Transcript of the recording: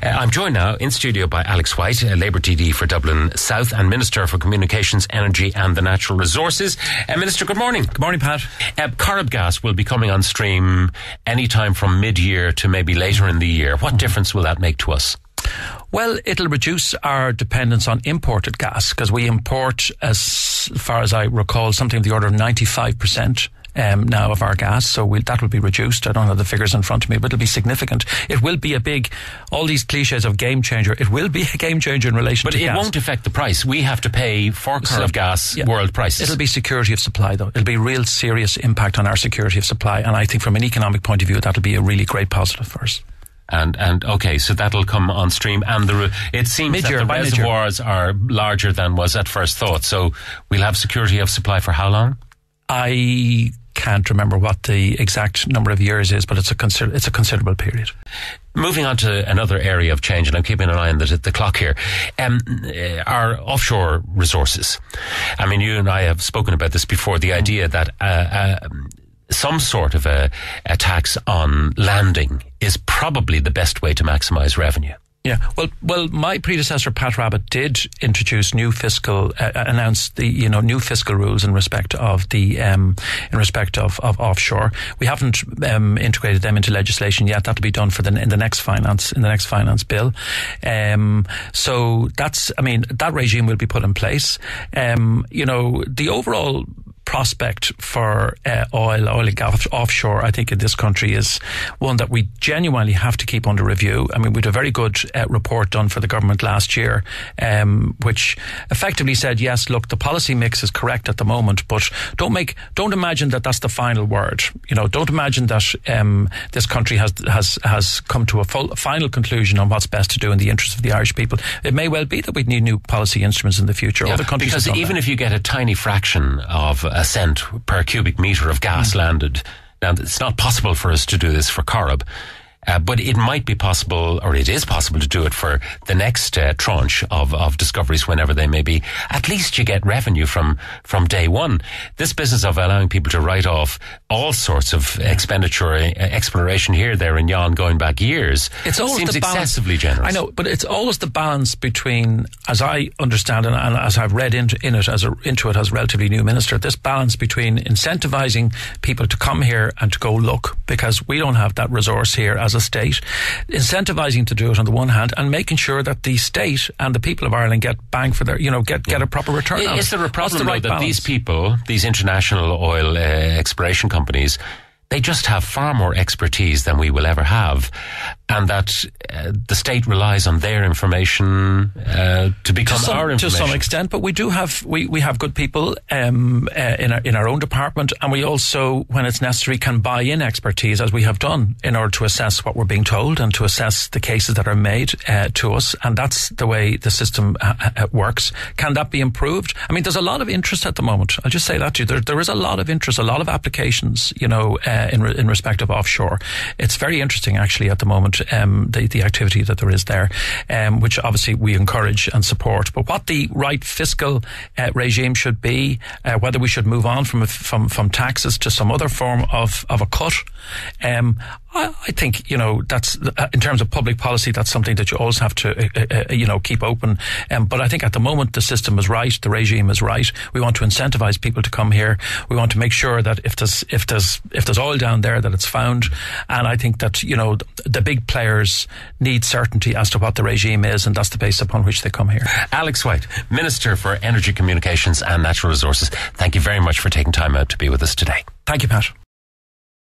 I'm joined now in studio by Alex White, Labour TD for Dublin South and Minister for Communications, Energy and the Natural Resources. Minister, good morning. Good morning, Pat. Corrib gas will be coming on stream any time from mid-year to maybe later in the year. What difference will that make to us? Well, it'll reduce our dependence on imported gas, because we import, as far as I recall, something of the order of 95% now of our gas, so that will be reduced. I don't have the figures in front of me, but it'll be significant. It will be a big, all these cliches of game changer, it will be a game changer in relation to gas. But it won't affect the price. We have to pay for Corib gas world prices. It'll be security of supply, though. It'll be real serious impact on our security of supply, and I think from an economic point of view, that'll be a really great positive for us. And okay, so that'll come on stream, and it seems that the reservoirs are larger than was at first thought, so we'll have security of supply for how long? I can't remember what the exact number of years is, but it's a considerable period. Moving on to another area of change, and I'm keeping an eye on the clock here, our offshore resources. I mean, you and I have spoken about this before, the idea that some sort of a tax on landing is probably the best way to maximise revenue. Yeah, well, my predecessor Pat Rabbitte did introduce announce the new fiscal rules in respect of of offshore. We haven't integrated them into legislation yet. That'll be done in the next finance bill. So that regime will be put in place. The overall prospect for oil and gas offshore, I think, in this country is one that we genuinely have to keep under review. I mean, we had a very good report done for the government last year, which effectively said, yes, look, the policy mix is correct at the moment, but don't imagine that that's the final word. Don't imagine that this country has come to a final conclusion on what's best to do in the interest of the Irish people. It may well be that we need new policy instruments in the future. Yeah, because even if you get a tiny fraction of a cent per cubic metre of gas landed. Now, it's not possible for us to do this for Corib, but it might be possible, or it is possible to do it for the next tranche of discoveries, whenever they may be. At least you get revenue from day one. This business of allowing people to write off all sorts of expenditure, exploration here, there and yon, going back years, seems excessively generous. I know, but it's always the balance between, as I understand and as I've read into it as a relatively new minister, this balance between incentivising people to come here and to go look, because we don't have that resource here as a state, incentivising to do it on the one hand, and making sure that the state and the people of Ireland get bang for their, get a proper return on it. Is there a problem that these people, these international oil exploration companies, they just have far more expertise than we will ever have, and that the state relies on their information to become our information? To some extent, but we do have we have good people in our own department, and we also, when it's necessary, can buy in expertise, as we have done, in order to assess what we're being told and to assess the cases that are made to us, and that's the way the system works. Can that be improved? I mean, there's a lot of interest at the moment. I'll just say that to you. There is a lot of interest, a lot of applications, in respect of offshore. It's very interesting, actually, at the moment, the activity that there is there, which obviously we encourage and support. But what the right fiscal regime should be, whether we should move on from taxes to some other form of a cut, I think, that's, in terms of public policy, that's something that you always have to, keep open. But I think at the moment the system is right, the regime is right. We want to incentivise people to come here. We want to make sure that if there's oil down there, that it's found. And I think that, the big players need certainty as to what the regime is, and that's the basis upon which they come here. Alex White, Minister for Energy, Communications and Natural Resources, thank you very much for taking time out to be with us today. Thank you, Pat.